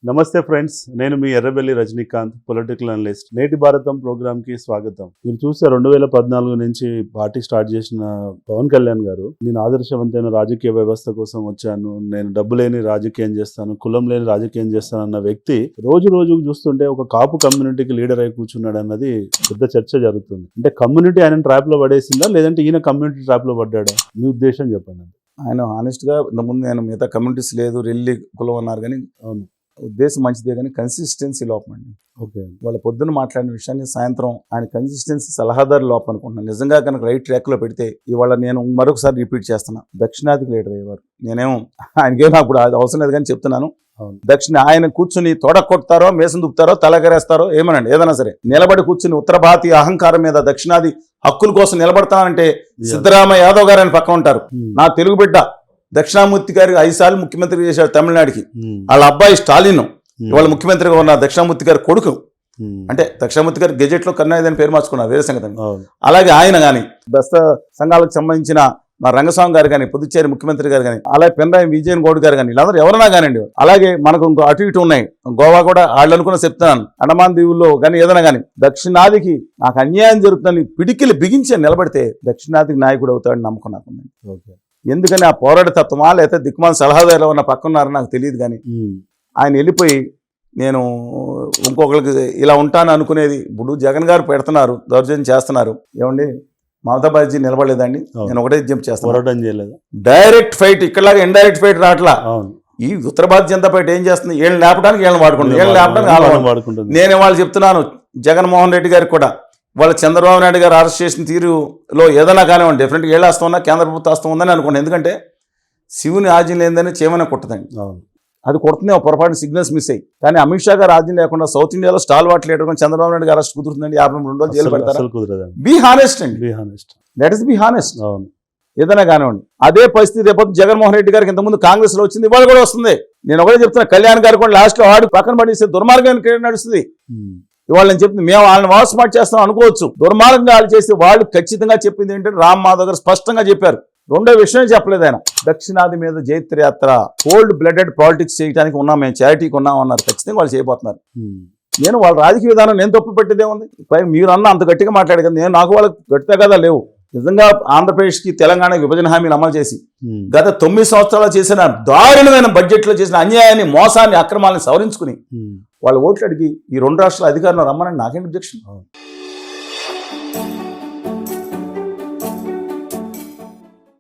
నమస్తే ఫ్రెండ్స్, నేను మీ Errabelli Rajinikanth, political analyst. నేటి భారతం ప్రోగ్రామ్ కి స్వాగతం. మీరు చూస్తే 2014 నుంచి పార్టీ స్టార్ట్ చేసిన పవన్ కళ్యాణ్ గారు, నేను ఆదర్శవంతమైన రాజకీయ వ్యవస్థ కోసం వచ్చాను, నేను డబ్బు లేని రాజకీయం చేస్తాను, కులం లేని రాజకీయం చేస్తాను అన్న వ్యక్తి రోజు రోజుకు చూస్తుంటే ఒక కాపు కమ్యూనిటీకి లీడర్ అయి కూర్చున్నాడు అన్నది పెద్ద చర్చ జరుగుతుంది. అంటే కమ్యూనిటీ ఆయన ట్రాప్ లో పడేసిందా, లేదంటే ఈయన కమ్యూనిటీ ట్రాప్ లో పడ్డాడా? మీ ఉద్దేశం చెప్పండి. ఆయన హానెస్ట్గా ఇంతకుముందు నేను మిగతా కమ్యూనిటీస్ లేదు, రెల్లి కులం అన్నారు, కానీ అవును, ఉద్దేశం మంచిదే, కానీ కన్సిస్టెన్సీ లోపం అండి. ఓకే, వాళ్ళ పొద్దున్న మాట్లాడిన విషయాన్ని సాయంత్రం ఆయన కన్సిస్టెన్సీ సలహాదారు లోపం అనుకుంటున్నాను. నిజంగా కనుక రైట్ ట్రాక్లో పెడితే ఇవాళ నేను మరొకసారి రిపీట్ చేస్తున్నా, దక్షిణాదికి లీడర్ అయ్యేవారు. నేనేమో ఆయనకేమో అప్పుడు అది అవసరం లేదు కానీ చెప్తున్నాను. దక్షిణ ఆయన కూర్చుని తోడ కొడతారో, మేసం దుప్పుతారో, తలగరేస్తారో ఏమనండి, ఏదైనా సరే నిలబడి కూర్చుని ఉత్తర భారతీయ అహంకారం మీద దక్షిణాది హక్కుల కోసం నిలబడతానంటే సిద్ధరామయ్య యాదవ్ గారు ఆయన పక్కన ఉంటారు. నా తెలుగు బిడ్డ దక్షిణామూర్తి గారు 5 సార్లు ముఖ్యమంత్రి చేశారు తమిళనాడుకి. వాళ్ళ అబ్బాయి స్టాలిన్ వాళ్ళ ముఖ్యమంత్రిగా ఉన్న దక్షిణామూర్తి గారి కొడుకు. అంటే దక్షిణామూర్తి గారు గెజెట్ లో కన్నయ్య అని పేరు మార్చుకున్నారు, వేరే సంగతి. అలాగే ఆయన కానీ బస్త సంఘాలకు సంబంధించిన మా రంగస్వామి గారు కానీ, పుదుచ్చేరి ముఖ్యమంత్రి గారు కానీ, అలాగే పినరాయి విజయన్ గౌడ్ గారు కానీ, వీళ్ళందరూ ఎవరైనా కానివ్వండి. అలాగే మనకు ఇంకో అటు ఇటు ఉన్నాయి, గోవా కూడా వాళ్ళు అనుకున్న చెప్తున్నాను, అండమాన్ దీవుల్లో కానీ ఏదైనా కానీ దక్షిణాదికి నాకు అన్యాయం జరుగుతుందని పిడికిలు బిగించి నిలబడితే దక్షిణాదికి నాయకుడు అవుతాడని నమ్మకం నాకు ఉంది. ఎందుకని ఆ పోరాట తత్వమా లేకపోతే దిక్కుమాల సలహాదారులు ఉన్న పక్కన్నారని నాకు తెలియదు, కానీ ఆయన వెళ్ళిపోయి నేను ఇంకొకరికి ఇలా ఉంటాను అనుకునేది. ఇప్పుడు జగన్ గారు పెడుతున్నారు, దౌర్జన్యం చేస్తున్నారు. ఏమండి, మమతా బానర్జీ నిలబడలేదండి, నేను ఒకటే జంప్ చేస్తాను. డైరెక్ట్ ఫైట్ ఇక్కడలాగా ఇండైరెక్ట్ ఫైట్ రావట్లా. ఈ ఉత్తర భారతీయ జనతా పార్టీ ఏం చేస్తుంది, వీళ్ళని లేపడానికి వీళ్ళని వాడుకుంటుంది, వీళ్ళని లేపడానికి వాళ్ళని వాడుకుంటుంది. నేను వాళ్ళు చెప్తున్నాను, జగన్మోహన్ రెడ్డి గారికి కూడా వాళ్ళ చంద్రబాబు నాయుడు గారు అరెస్ట్ చేసిన తీరులో ఏదైనా కానివ్వండి, డెఫినెట్గా ఏళ్ళు వస్తూ ఉన్నా కేంద్ర ప్రభుత్వం వస్తూ ఉందని అనుకోండి. ఎందుకంటే శివుని ఆజ్ఞ లేదని చేయమని కొట్టదండి, అది కొడుతుంది పొరపాటు సిగ్నల్స్ మిస్ అయ్యి. కానీ అమిత్ షా గారు ఆజ్ఞ లేకుండా సౌత్ ఇండియాలో stall what leader Chandrababu Naidu గారు అరెస్ట్ కుదురుతుందండి, 52 రోజులు జైలు పెడతారు. బీ హానెస్ట్ అండి, లెట్ us be honest. ఏదైనా కానివ్వండి. అదే పరిస్థితి రేపు జగన్మోహన్ రెడ్డి గారికి ఇంతకుముందు కాంగ్రెస్ లో వచ్చింది, ఇవాళ కూడా వస్తుంది. నేను ఒకటే చెప్తున్నా, కళ్యాణ్ గారు కూడా లాస్ట్ లో వాడు పక్కన పడేస్తే దుర్మార్గానికి నడుస్తుంది. ఇవాళ నేను చెప్తుంది, మేము వాళ్ళని వాయిస్ స్మార్ట్ చేస్తాం అనుకోవచ్చు, దుర్మార్గంగా వాళ్ళు చేసి వాళ్ళు ఖచ్చితంగా చెప్పింది ఏంటంటే రామ్ మాధవ్ గారు స్పష్టంగా చెప్పారు. రెండో విషయం చెప్పలేదు ఆయన, దక్షిణాది మీద జైత్రయాత్ర, కోల్డ్ బ్లడెడ్ పాలిటిక్స్ చేయడానికి ఉన్నాం, మేము చారిటీకి ఉన్నాం అన్నారు. ఖచ్చితంగా వాళ్ళు చేయబోతున్నారు. నేను వాళ్ళ రాజకీయ విధానం నేను తప్పు పెట్టేదే ఉంది. మీరు అన్న అంత గట్టిగా మాట్లాడే కదా, నేను నాకు వాళ్ళకి గట్టిగా కదా లేవు. నిజంగా ఆంధ్రప్రదేశ్కి తెలంగాణకి విభజన హామీలు అమలు చేసి గత 9 సంవత్సరాలు చేసిన దారుణమైన బడ్జెట్లో చేసిన అన్యాయాన్ని, మోసాన్ని, అక్రమాలని సవరించుకుని వాళ్ళ ఓట్లు అడిగి ఈ 2 రాష్ట్రాల అధికారులను రమ్మని నాకేంటి అబ్జెక్షన్.